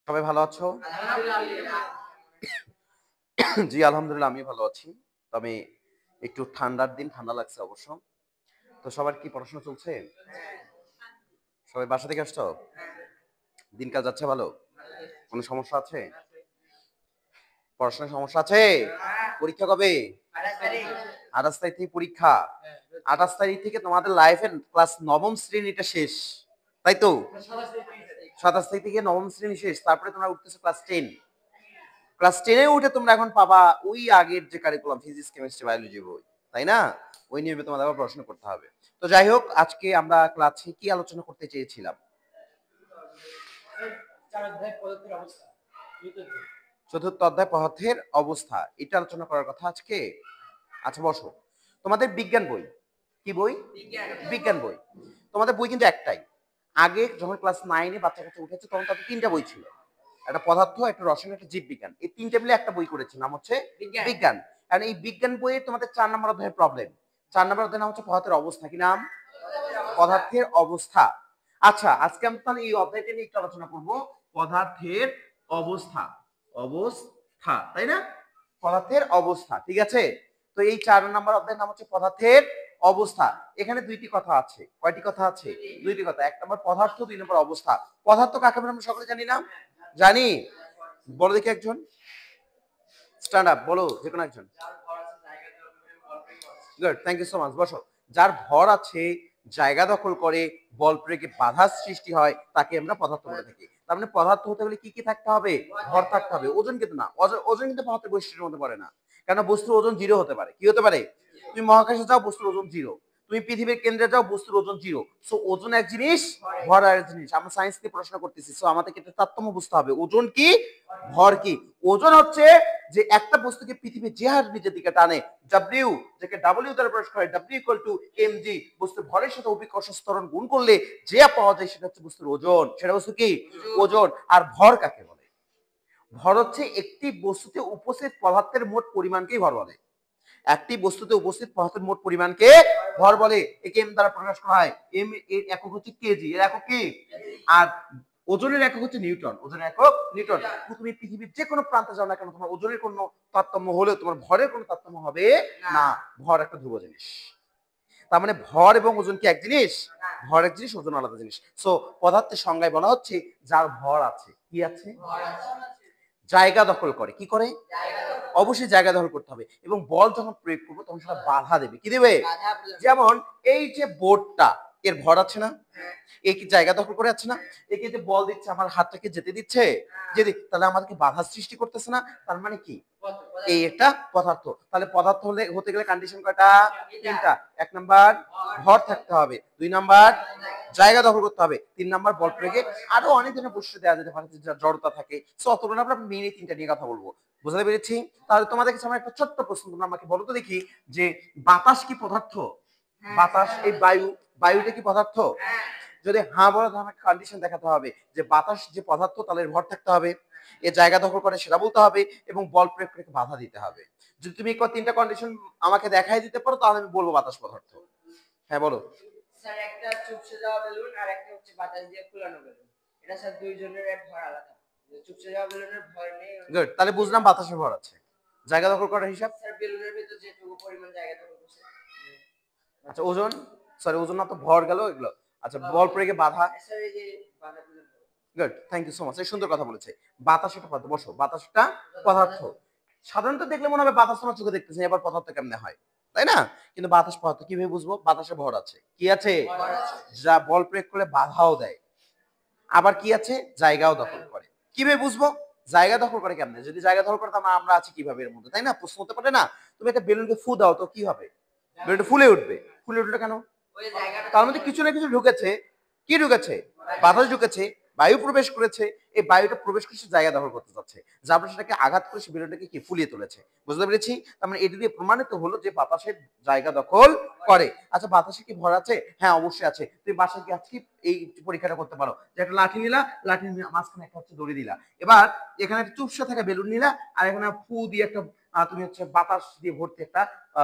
সবাই ভালো আছো? জি আলহামদুলিল্লাহ আমি ভালো আছি। তবে একটু ঠান্ডার দিন, ঠান্ডা লাগছে অবশ্য। তো সবার কি পড়াশোনা চলছে? সবাই বাসা থেকে আসছো? দিনকাল যাচ্ছে ভালো? কোনো সমস্যা আছে? পড়াশোনার সমস্যা আছে? পরীক্ষা কবে? ২৮ তারিখ থেকে পরীক্ষা। ২৮ তারিখ থেকে তোমাদের লাইফের ক্লাস নবম শ্রেণীটা শেষ। তাই তো? ২৭ তারিখ থেকে নবম শ্রেণী শেষ। তারপরে তোমরা উঠতেছো ক্লাস 10। ক্লাস 10 এ উঠে তোমরা এখন পাবা ওই আগের যে কারিকুলাম ফিজিক্স, কেমিস্ট্রি, বায়োলজি বই। তাই না? ওই নিয়ে তোমাদের আবার পড়াশোনা করতে হবে। তো যাই হোক আজকে আমরা ক্লাসে কি আলোচনা করতে চেয়েছিলাম? চতুর্থ অধ্যায় পদার্থের অবস্থা। এটা আলোচনা করার কথা আজকে। আচ্ছা বসো। তোমাদের বিজ্ঞান বই। কি বই? বিজ্ঞান বই। তোমাদের বই কিন্তু একটাই। আগে যখন ক্লাস 9 এ বাচ্চা-কাচ্চা উঠেছে তখন তাদের 3টা বই ছিল। একটা পদার্থ, একটা রসায়ন, একটা জীববিজ্ঞান। এই 3টে মিলে একটা বই করেছে, নাম হচ্ছে বিজ্ঞান। আর এই বিজ্ঞান বইয়ে তোমাদের 4 নম্বর অধ্যায়ের প্রবলেম। 4 নম্বর অধ্যায়ের নাম হচ্ছে পদার্থের অবস্থা। কি নাম? পদার্থের অবস্থা। আচ্ছা, আজকে আমরা তাহলে এই অধ্যায়টা নিয়ে একটু আলোচনা করব। পদার্থের অবস্থা। অবস্থা, তাই না? পদার্থের অবস্থা, ঠিক আছে? তো এই 4 নম্বর অধ্যায়ের নাম হচ্ছে পদার্থের অবস্থা। এখানে দুইটি কথা আছে। কয়টি কথা আছে? দুইটি কথা। এক নম্বর পদার্থ, 2 নম্বর অবস্থা। পদার্থ কাকে বলে আমরা সকলে জানি না? জানি। বলো দেখি একজন। স্ট্যান্ড আপ বলো, যে কোনো একজন। Good, thank you so much. বসো। যার ভর আছে, জায়গা দখল করে, বল প্রয়োগে বাধার সৃষ্টি হয়, তাকে আমরা পদার্থ বলে থাকি। তার মানে পদার্থ হতে হলে কি কি থাকতে হবে? ভর থাকতে হবে। ওজন কিন্তু না। ওজন কিন্তু পদার্থের বৈশিষ্ট্যের মধ্যে পড়ে না। কেন বস্তুর ওজন 0 হতে পারে। কি হতে পারে? তুমি মহাকাশে যাও, বস্তুর ওজন 0। তুমি পৃথিবীর কেন্দ্রে যাও, বস্তুর ওজন 0। সো ওজন এক জিনিস, ভর আরেক জিনিস। আমরা সায়েন্স নিয়ে পড়াশোনা করতেছি। সো আমাদেরকে একটা তারতম্য বুঝতে হবে। ওজন কি, ভর কি। ওজন হচ্ছে যে একটা বস্তুকে পৃথিবী যে হার নিজের দিকে টানে, ডব্লিউ, যাকে ডব্লিউ দ্বারা প্রকাশ করে, ডব্লিউ ইকুয়াল টু এমজি, বস্তুর ভরের সাথে অভিকর্ষ ত্বরণ গুণ করলে যে পাওয়া যায় সেটা হচ্ছে বস্তুর ওজন। সেটা বস্তু কি? ওজন। আর ভর কাকে বলে? ভর হচ্ছে একটি বস্তুতে উপস্থিত পদার্থের মোট পরিমাণকেই ভর বলে। একটি বস্তুতে উপস্থিত পদার্থের মোট পরিমাণকে ভর বলে। একে এম দ্বারা প্রকাশ করা হয়। এম এর একক হচ্ছে কেজি। এর একক কি? আর ওজনের একক হচ্ছে নিউটন। ওজনের একক নিউটন। তুমি পৃথিবীর যে কোনো প্রান্তে যাও না কেন, তোমার ওজনের কোনো তারতম্য হলেও তোমার ভরের কোনো তারতম্য হবে না। ভর একটা ধ্রুব জিনিস। তার মানে ভর এবং ওজন কি এক জিনিস? ভর এক জিনিস, ওজন আলাদা জিনিস। সো পদার্থের সংজ্ঞায় বলা হচ্ছে যার ভর আছে। কি আছে? জায়গা দখল করে। কি করে? অবশ্যই জায়গা দখল করতে হবে। এবং বল যখন প্রয়োগ করবো তখন সেটা বাধা দেবে। কি দেবে? যেমন এই যে বোর্ডটা, এর ভর আছে না? এ কি জায়গা দখল করে আছে না? একে যে বল দিচ্ছে আমার হাতটাকে যেতে দিচ্ছে, যদি তাহলে আমাদেরকে বাধা সৃষ্টি করতেছে না। তার মানে কি? এই একটা পদার্থ। তাহলে পদার্থ হতে গেলে কন্ডিশন কয়টা? 3টা। 1 নাম্বার ভর থাকতে হবে, 2 নাম্বার জায়গা দখল করতে হবে, 3 নাম্বার বল প্রয়োগে আরো অনেক ধরনের বৈশিষ্ট্য দেওয়া যেতে পারে, যার জড়তা থাকে। সো অতগুলো আমরা মেইন 3টা নিয়ে কথা বলবো। বুঝতে পেরেছি? তাহলে তোমাদের কাছে আমার একটা ছোট্ট প্রশ্ন, তোমরা আমাকে বলো তো দেখি যে বাতাস কি পদার্থ? বাতাস, এই বায়ু, বায়ুটা কি পদার্থ? যদি হ্যাঁ বলো তাহলে আমাকে কন্ডিশন দেখাতে হবে যে বাতাস যে পদার্থ তাহলে এর ভর থাকতে হবে, এর জায়গা দখল করে সেটা বলতে হবে, এবং বল প্রয়োগ করে বাধা দিতে হবে। যদি তুমি 3টা কন্ডিশন আমাকে দেখাই দিতে পারো তাহলে আমি বলবো বাতাস পদার্থ। হ্যাঁ বলো। স্যার একটা চুপসে যাওয়া বেলুন আর একটা হচ্ছে বাতাস দিয়ে ফুলানো বেলুন। এটা স্যার দুইজনের ভর আলাদা। চুপসে যাওয়া বেলুনের ভর নেই। গুড, তাহলে বুঝলাম বাতাসের ভর আছে। জায়গা দখল করার হিসাব? স্যার বেলুনের ভিতর যেটুকু পরিমাণ জায়গা দখল করছে। আচ্ছা ওজন, সরি ওজন না তো ভর গেল এগুলো। আচ্ছা বল প্রয়োগে বাধা। স্যার এই যে বাধা দিলেন। Good, thank you so much. এই সুন্দর কথা বলেছে। বাতাস একটা পদার্থ। বসো। বাতাসটা পদার্থ। সাধারণত দেখলে মনে হবে বাতাস তোমার চোখে দেখতেছে, এবার পদার্থ কেমনে হয়, তাই না? কিন্তু বাতাস পদার্থ কিভাবে বুঝবো? বাতাসে ভর আছে। কি আছে? যা বল প্রয়োগ করলে বাধাও দেয়। আবার কি আছে? জায়গাও দখল করে। কিভাবে বুঝবো? জায়গা দখল করে কেমনে? যদি জায়গা দখল করে তাহলে আমরা আছি কিভাবে এর মধ্যে, তাই না? প্রশ্ন হতে পারে না? তুমি একটা বেলুনকে ফু দাও তো কি হবে? বেলুনটা ফুলে উঠবে। ফুলে উঠলো কেন? তার মধ্যে কিছু না কিছু ঢুকেছে। কি ঢুকেছে? বাতাস ঢুকেছে, বায়ু প্রবেশ করেছে। এই বায়ুটা প্রবেশ করে জায়গা দখল করতে যাচ্ছে, যার ফলে সেটাকে আঘাত করে সে বেলুনটাকে কি ফুলিয়ে তুলেছে। বুঝতে পেরেছি? তার মানে এটা দিয়ে প্রমাণিত হলো যে বাতাসের জায়গা দখল করে। আচ্ছা বাতাসে কি ভর আছে? হ্যাঁ অবশ্যই আছে। তুমি বাসায় গিয়ে আজকে এই পরীক্ষাটা করতে পারো যে একটা লাঠি নিলা, লাঠি মাঝখানে একটা হচ্ছে দড়ি দিলা, এবার এখানে একটা চুপসে থাকা বেলুন নিলা, আর এখানে ফু দিয়ে একটা তুমি হচ্ছে বাতাস দিয়ে ভর্তি একটা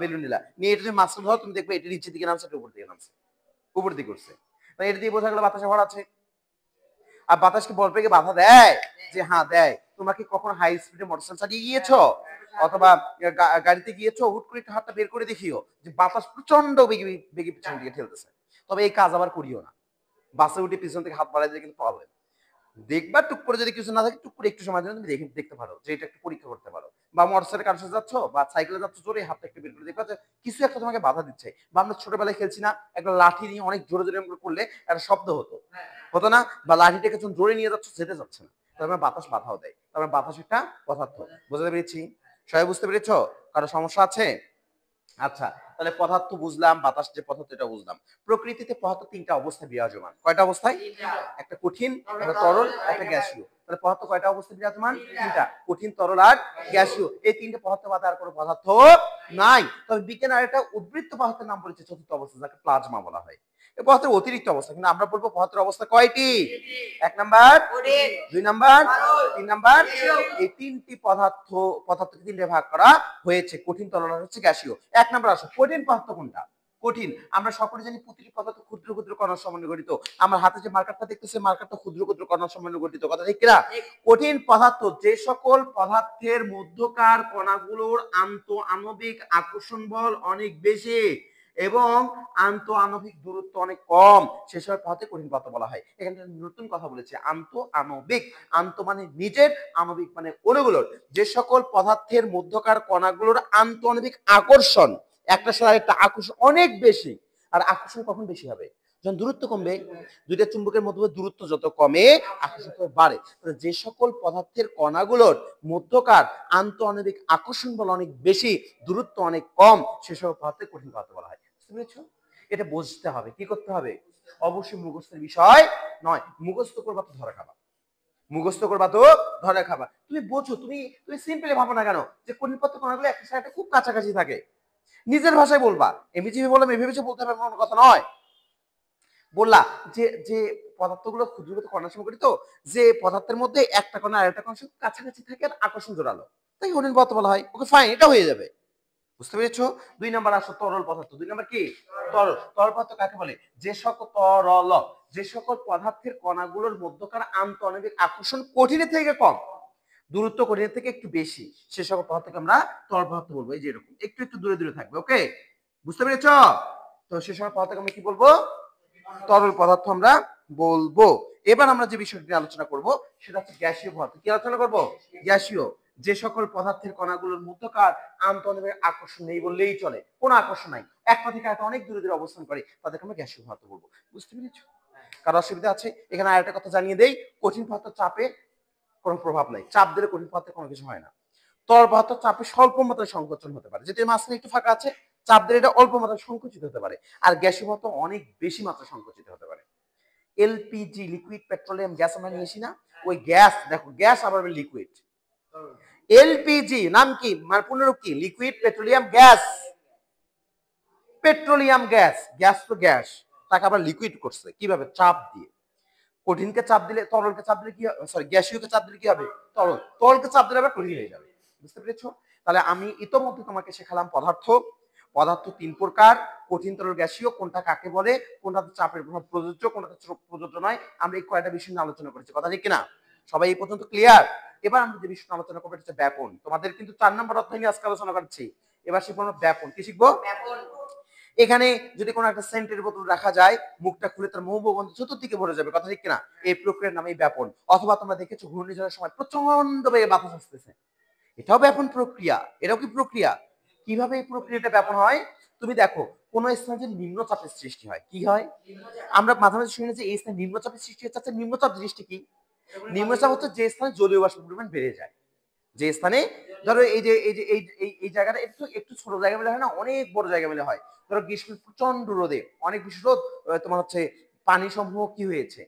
বেলুন নিলা, নিয়ে এটা তুমি মাঝখানে ধরো, তুমি দেখবে এটা নিচের দিকে নামছে, এটা উপর দিকে নামছে, উপর দিকে উঠছে। এটা দিয়ে বোঝা গেল বাতাসে ভর আছে। আর বাতাস কি বল প্রয়োগে বাধা দেয়? যে হ্যাঁ দেয়। তোমরা কি কখনো হাই স্পিডে মোটরসাইকেল চালিয়ে গিয়েছো অথবা গাড়িতে গিয়েছো, হুট করে একটু হাতটা বের করে দেখিও যে বাতাস প্রচন্ড বেগে বেগে পিছন দিকে ঠেলতেছে। তবে এই কাজ আবার করিও না, বাসে উঠে পিছন থেকে হাত বাড়াই দিলে কিন্তু প্রবলেম। দেখবা টুক করে যদি কিছু না থাকে, টুক করে একটু সময়ের জন্য তুমি দেখতে পারো যে এটা একটু পরীক্ষা করতে পারো। বা মোটরসাইকেল কারোর সাথে যাচ্ছ বা সাইকেলে যাচ্ছ, জোরে হাতটা একটু বের করে দেখবা যে কিছু একটা তোমাকে বাধা দিচ্ছে। বা আমরা ছোটবেলায় খেলছি না, একটা লাঠি নিয়ে অনেক জোরে জোরে করলে একটা শব্দ হতো, হতো না? বা লাঠিটাকে যখন জোরে নিয়ে যাচ্ছ যেতে যাচ্ছে না, তারপরে বাতাস বাধাও দেয়। তারপরে বাতাস একটা পদার্থ। বুঝতে পেরেছি? সবাই বুঝতে পেরেছো? কারো সমস্যা আছে? আচ্ছা, তাহলে পদার্থ বুঝলাম, বাতাস যে পদার্থ এটা বুঝলাম। প্রকৃতিতে পদার্থ তিনটা অবস্থায় বিরাজমান। কয়টা অবস্থায়? একটা কঠিন, একটা তরল, একটা গ্যাসীয়। তাহলে পদার্থ কয়টা অবস্থায় বিরাজমান? তিনটা, কঠিন, তরল আর গ্যাসীয়। এই তিনটে পদার্থ বাদে আর কোনো পদার্থ নাই। তবে বিজ্ঞান আর একটা উদ্বৃত্ত পদার্থের নাম বলেছে চতুর্থ অবস্থা, যাকে প্লাজমা বলা হয়। এই পদার্থের অতিরিক্ত অবস্থা, কিন্তু আমরা বলবো পদার্থের অবস্থা কয়টি? 1 নাম্বার, 2 নাম্বার, 3 নাম্বার। এই তিনটি পদার্থকে তিনটে ভাগ করা হয়েছে, কঠিন, তরল আর হচ্ছে গ্যাসীয়। 1 নাম্বার আসো, কঠিন পদার্থ কোনটা? কঠিন। আমরা সকলে জানি প্রতিটি পদার্থ ক্ষুদ্র ক্ষুদ্র কণার সমন্বয়ে গঠিত। আমার হাতে যে মার্কারটা দেখতেছে, মার্কারটা ক্ষুদ্র ক্ষুদ্র কণার সমন্বয়ে গঠিত। কথা ঠিক কিনা? কঠিন পদার্থ যে সকল পদার্থের মধ্যকার কণাগুলোর আন্তঃআণবিক আকর্ষণ বল অনেক বেশি এবং আন্তঃআণবিক দূরত্ব অনেক কম, সেসব পদার্থকে কঠিন পদার্থ বলা হয়। এখানে নতুন কথা বলেছে, আন্তঃআণবিক। আন্ত মানে নিজের, আণবিক মানে অণুগুলোর। যে সকল পদার্থের মধ্যকার কণাগুলোর আন্তঃআণবিক আকর্ষণ, একটা সাথে একটা আকর্ষণ অনেক বেশি। আর আকর্ষণ কখন বেশি হবে? যখন দূরত্ব কমবে। দুইটা চুম্বকের মধ্যে দূরত্ব যত কমে, আকর্ষণ তত বাড়ে। যে সকল পদার্থের কণাগুলোর মধ্যকার আন্তঃআণবিক আকর্ষণ বল অনেক বেশি, দূরত্ব অনেক কম, সেসব পদার্থকে কঠিন পদার্থ বলা হয়। বুঝতে পেরেছো? এটা বুঝতে হবে। কি করতে হবে? অবশ্যই মুখস্থের বিষয় নয়। মুখস্থ করবা তো ধরা খাবা, মুখস্থ করবা তো ধরা খাবা। তুমি বোঝো, তুমি তুমি সিম্পলি ভাবো না কেন যে কঠিন পদার্থ কণাগুলো একটা সাথে খুব কাছাকাছি থাকে। নিজের ভাষায় বলবা, এমনিভাবে বললাম এভাবে বলতে হবে এমন কথা নয়। বললা যে যে পদার্থগুলো ক্ষুদ্র ক্ষুদ্র কণা সংগঠিত, যে পদার্থের মধ্যে একটা কণা আর একটা কণার সাথে কাছাকাছি থাকে আর আকর্ষণ জোরালো, তাই কঠিন পদার্থ বলা হয়। ওকে ফাইন, এটা হয়ে যাবে। বুঝতে পেরেছো? 2 নাম্বার আসো, তরল পদার্থ। 2 নাম্বার কি? তরল। তরল পদার্থ কাকে বলে? যে সকল পদার্থের কণাগুলোর মধ্যকার আন্তঃআণবিক আকর্ষণ কঠিনের থেকে কম, দূরত্ব কঠিনের থেকে একটু বেশি, সে সকল পদার্থকে আমরা তরল পদার্থ বলবো। এই যে এরকম একটু একটু দূরে দূরে থাকবে। ওকে, বুঝতে পেরেছো? তো সে সকল পদার্থকে আমরা কি বলবো? তরল পদার্থ আমরা বলবো। এবার আমরা যে বিষয়টি নিয়ে আলোচনা করব সেটা হচ্ছে গ্যাসীয় পদার্থ। কি আলোচনা করব? গ্যাসীয়। যে সকল পদার্থের কণাগুলোর মধ্যকার আন্তঃআণবিক আকর্ষণ নেই বললেই চলে, কোনো আকর্ষণ নাই, একটা থেকে আরেকটা অনেক দূরে দূরে অবস্থান করে, তাদেরকে আমরা গ্যাসীয় পদার্থ বলবো। বুঝতে পেরেছো? কারো অসুবিধা আছে? এখানে আরেকটা কথা জানিয়ে দেই, কঠিন পদার্থ চাপে কোনো প্রভাব নাই। চাপ দিলে কঠিন পদার্থের কোনো কিছু হয় না। তরল পদার্থ চাপে স্বল্প মাত্রায় সংকোচন হতে পারে, যেটা মাঝখানে একটু ফাঁকা আছে, চাপ দিলে এটা অল্প মাত্রায় সংকুচিত হতে পারে। আর গ্যাসীয় পদার্থ অনেক বেশি মাত্রায় সংকুচিত হতে পারে। এলপিজি, লিকুইড পেট্রোলিয়াম গ্যাস আমরা নিয়েছি না, ওই গ্যাস, দেখো গ্যাস আবার লিকুইড। এলপিজি নাম কি, মানে পূর্ণরূপ কি? Liquid petroleum gas. Petroleum gas, gas তো গ্যাস, তাকে আবার লিকুইড করছে কিভাবে? চাপ দিয়ে। কঠিনকে চাপ দিলে, তরলকে চাপ দিলে কি হবে? সরি, গ্যাসীয়কে চাপ দিলে কি হবে? তরল। তরলকে চাপ দিলে আবার কঠিন হয়ে যাবে। বুঝতে পেরেছো? তাহলে আমি ইতোমধ্যে তোমাকে শেখালাম পদার্থ। পদার্থ 3 প্রকার, কঠিন, তরল, গ্যাসীয়। কোনটা কাকে বলে, কোনটাতে চাপের প্রভাব প্রযোজ্য, কোনটাতে প্রযোজ্য নয়, আমরা এই কয়টা বিষয় নিয়ে আলোচনা করেছি। কথা ঠিক কিনা? সবাই এই পর্যন্ত ক্লিয়ার? এবার আমরা যে বিষয়টা আলোচনা করবো হচ্ছে ব্যাপন। তোমাদের কিন্তু 4 নম্বর অধ্যায় নিয়ে আজকে আলোচনা করছি। এবার শিখবো আমরা ব্যাপন। কি শিখবো? এখানে যদি কোনো একটা সেন্টের বোতল রাখা যায়, মুখটা খুলে তার মৌবগন্ধ চতুর্দিকে ভরে যাবে। কথা ঠিক কিনা? এই প্রক্রিয়ার নামই ব্যাপন। অথবা তোমরা দেখেছো ঘূর্ণিঝড়ের সময় প্রচন্ড বেগে বাতাস আসতেছে, এটাও ব্যাপন প্রক্রিয়া। এটাও কি প্রক্রিয়া? কিভাবে এই প্রক্রিয়াটা ব্যাপন হয়? তুমি দেখো, কোন স্থানে যে নিম্নচাপের সৃষ্টি হয়, কি হয়? আমরা মাঝে মাঝে শুনি যে এই স্থানে নিম্নচাপের সৃষ্টি হচ্ছে। আচ্ছা, নিম্নচাপ জিনিসটা কি? নিম্নচাপ হচ্ছে যে স্থানে জলীয় বাষ্পের পরিমাণ বেড়ে যায়। যে স্থানে, ধরো এই জায়গাটা একটু একটু ছোট জায়গা মিলে হয় না, অনেক বড় জায়গা মিলে হয়। ধরো গ্রীষ্মে প্রচন্ড রোদে, অনেক বেশি রোদ, তোমার হচ্ছে পানি সমূহ কি হয়েছে?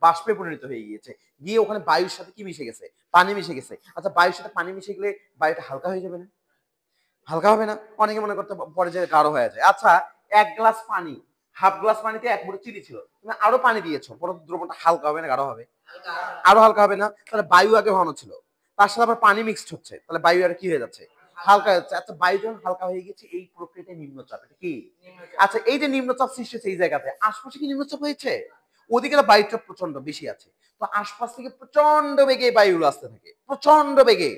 বাষ্পে পরিণত হয়ে গিয়েছে, গিয়ে ওখানে বায়ুর সাথে কি মিশে গেছে? পানি মিশে গেছে। আচ্ছা, বায়ুর সাথে পানি মিশে গেলে বায়ুটা হালকা হয়ে যাবে না? হালকা হবে না? অনেকে মনে করতে পরে যে গাঢ় হয়ে যায়। আচ্ছা, 1 গ্লাস পানি, হাফ গ্লাস পানিতে 1 মুঠো চিনি ছিল, তুমি আরো পানি দিয়েছো, পরে দ্রবণটা হালকা হবে না গাঢ় হবে? আরো হালকা হবে না? তাহলে বায়ু আগে ঘন ছিল, তার সাথে আবার পানি মিক্সড হচ্ছে, তাহলে বায়ু আর কি হয়ে যাচ্ছে? হালকা হয়ে যাচ্ছে। আচ্ছা, বায়ু যখন হালকা হয়ে গেছে, এই প্রক্রিয়াটা নিম্নচাপ। এটা কি? আচ্ছা, এই যে নিম্নচাপ সৃষ্টি হচ্ছে এই জায়গাতে, আশপাশে কি নিম্নচাপ হয়েছে? ওদিকে বায়ুটা প্রচন্ড বেশি আছে, তো আশপাশ থেকে প্রচন্ড বেগে বায়ুগুলো আসতে থাকে, প্রচন্ড বেগে,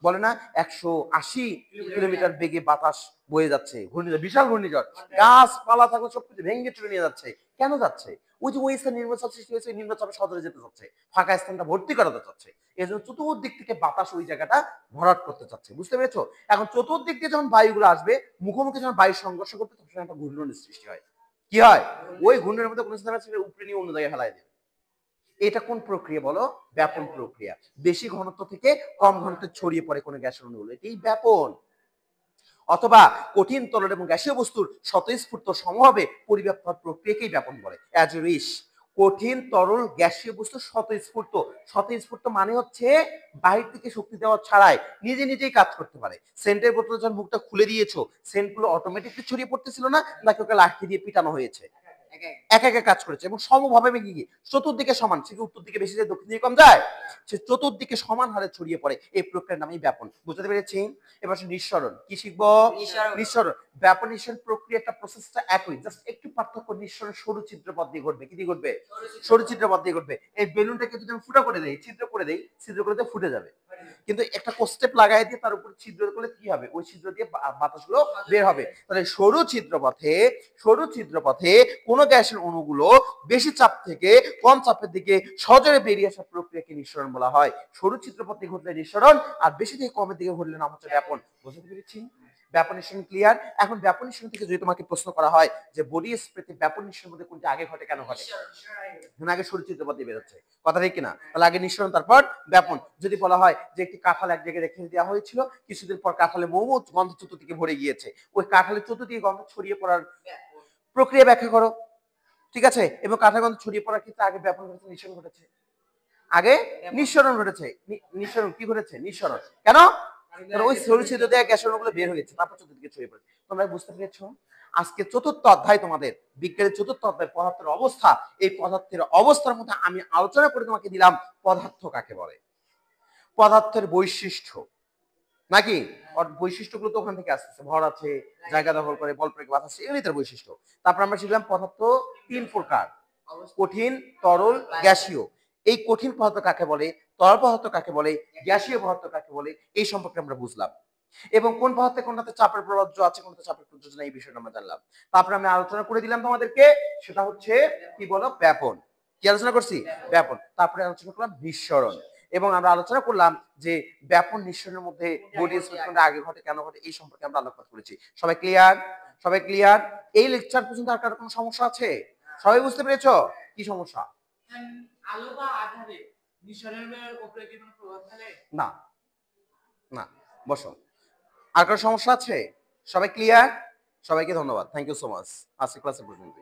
বলে না 180 কিলোমিটার বেগে বাতাস বয়ে যাচ্ছে, ঘূর্ণিঝড়, বিশাল ঘূর্ণিঝড়, গাছপালা থাকলে সবকিছু ভেঙে চুরে নিয়ে যাচ্ছে। কেন যাচ্ছে? ওই যে ওই স্থানে নিম্নচাপ সৃষ্টি হয়েছে, নিম্নচাপে সদরে যেতে চাচ্ছে, ফাঁকা স্থানটা ভর্তি করাতে চাচ্ছে, এই জন্য চতুর্দিক থেকে বাতাস ওই জায়গাটা ভরাট করতে চাচ্ছে। বুঝতে পেরেছো? এখন চতুর্দিক দিয়ে যখন বায়ুগুলো আসবে, মুখোমুখি যখন বায়ু সংঘর্ষ করতে, তখন একটা ঘূর্ণনের সৃষ্টি হয়। কি হয়? ওই ঘূর্ণনের মধ্যে কোনো স্থানে ছেড়ে উপরে নিয়ে অন্য জায়গায় ফেলাই দেবে। এটা কোন প্রক্রিয়া বলো? ব্যাপন প্রক্রিয়া। বেশি ঘনত্ব থেকে কম ঘনত্বে ছড়িয়ে পড়ে কোনো গ্যাসের অণুগুলো, এটাই ব্যাপন। অথবা কঠিন তরল এবং গ্যাসীয় বস্তুর স্বতঃস্ফূর্ত সমভাবে পরিব্যাপ্ত হওয়ার প্রক্রিয়াকেই ব্যাপন বলে। As you wish. কঠিন তরল গ্যাসীয় বস্তু স্বতঃস্ফূর্ত, স্বতঃস্ফূর্ত মানে হচ্ছে বাহির থেকে শক্তি দেওয়া ছাড়াই নিজে নিজেই কাজ করতে পারে। সেন্টের বোতলে যখন মুখটা খুলে দিয়েছো, সেন্টগুলো অটোমেটিকলি ছড়িয়ে পড়তেছিল না, নাকি ওকে লাঠি দিয়ে পিটানো হয়েছে? একা একা কাজ করেছে এবং সমভাবে কি চতুর্দিকে সমান, সে কি উত্তর দিকে বেশি যায়, দক্ষিণ দিকে কম যায়? সে চতুর্দিকে সমান হারে ছড়িয়ে পড়ে, এই প্রক্রিয়ার নামই ব্যাপন। বুঝতে পেরেছি? এবার নিঃসরণ কি শিখবো? নিঃসরণ। ব্যাপন নিঃসরণ প্রক্রিয়াটা, প্রসেসটা একই, জাস্ট একটু পার্থক্য। নিঃসরণ সরু ছিদ্রপথ দিয়ে ঘটবে। কি দিয়ে ঘটবে? সরু ছিদ্রপথ দিয়ে ঘটবে। এই বেলুনটাকে যদি আমি ফুটা করে দেই, ছিদ্র করে দেই, ছিদ্র করে দিয়ে ফুটে যাবে। কিন্তু একটা কোস্টেপ লাগাই দিয়ে তার উপর ছিদ্র করলে কি হবে? ওই ছিদ্র দিয়ে বাতাসগুলো বের হবে। তাহলে সরু ছিদ্রপথে কোন গ্যাসের অণুগুলো বেশি চাপ থেকে কম চাপের দিকে সজোরে বেরিয়ে আসার প্রক্রিয়াকে নিঃসরণ বলা হয়। সরু ছিদ্রপথে ঘটলে নিঃসরণ, আর বেশি থেকে কমের দিকে ঘটলে নাম হচ্ছে ব্যাপন। বুঝতে পেরেছি? ব্যাপন নিঃসরণ ক্লিয়ার? এখন ব্যাপন নিঃসরণ থেকে যদি তোমাকে প্রশ্ন করা হয় যে বডি স্প্রেতে ব্যাপন নিঃসরণ মধ্যে কোনটা আগে ঘটে, কেন ঘটে? আগে সরু ছিদ্রপথ দিয়ে বেরোচ্ছে, কথা ঠিক কিনা? তাহলে আগে নিঃসরণ, তারপর ব্যাপন। যদি বলা হয় যে একটি কাঁঠাল এক জায়গায় রেখে দেওয়া হয়েছিল, কিছুদিন পর কাঁঠালে মৌমৌ গন্ধ চতুর্দিকে ভরে গিয়েছে, ওই কাঁঠালের চতুর্দিকে গন্ধ ছড়িয়ে পড়ার প্রক্রিয়া ব্যাখ্যা করো। ঠিক আছে? এবং কাঁঠাল গন্ধ ছড়িয়ে পড়ার ক্ষেত্রে আগে ব্যাপন ঘটেছে, নিঃসরণ ঘটেছে? আগে নিঃসরণ ঘটেছে। নিঃসরণ কি ঘটেছে? নিঃসরণ। কেন? কারণ ওই সরু ছিদ্র দিয়ে গ্যাসের অণুগুলো বের হয়েছে, তারপর চতুর্দিকে ছড়িয়ে পড়েছে। তোমরা বুঝতে পেরেছো? আজকে চতুর্থ অধ্যায়, তোমাদের বিজ্ঞানের চতুর্থ অধ্যায় পদার্থের অবস্থা। এই পদার্থের অবস্থার মধ্যে আমি আলোচনা করে তোমাকে দিলাম পদার্থ কাকে বলে, পদার্থের বৈশিষ্ট্য, নাকি বৈশিষ্ট্যগুলো তো ওখান থেকে আসতেছে, ভর আছে, জায়গা দখল করে, বল প্রয়োগে বাধা আছে, এগুলোই তার বৈশিষ্ট্য। তারপর আমরা শিখলাম পদার্থ তিন প্রকার, কঠিন, তরল, গ্যাসীয়। এই কঠিন পদার্থ কাকে বলে, তরল পদার্থ কাকে বলে, গ্যাসীয় পদার্থ কাকে বলে, এই সম্পর্কে আমরা বুঝলাম। এবং কোন পদার্থে কোনটাতে চাপের প্রযোজ্য আছে, কোনটাতে চাপের প্রযোজ্য নাই, এই বিষয়টা আমরা জানলাম। তারপরে আমি আলোচনা করে দিলাম তোমাদেরকে, সেটা হচ্ছে কি বলো? ব্যাপন। কি আলোচনা করছি? ব্যাপন। তারপরে আলোচনা করলাম নিঃসরণ, এবং আমরা আলোচনা করলাম যে ব্যাপন নিঃসরণের মধ্যে বডি স্পেক্ট্রামটা আগে ঘটে, কেন ঘটে, এই সম্পর্কে আমরা আলোকপাত করেছি। সবাই ক্লিয়ার? সবাই ক্লিয়ার? এই লেকচার পর্যন্ত আর কারো কোনো সমস্যা আছে? সবাই বুঝতে পেরেছো? কি সমস্যা? আলো বা আধারে নিঃসরণের উপরে কি কোনো প্রভাব ফেলে? না, না। বসো। আর কারো সমস্যা আছে? সবাই ক্লিয়ার? সবাইকে ধন্যবাদ। Thank you so much. আজকে ক্লাসে পর্যন্ত।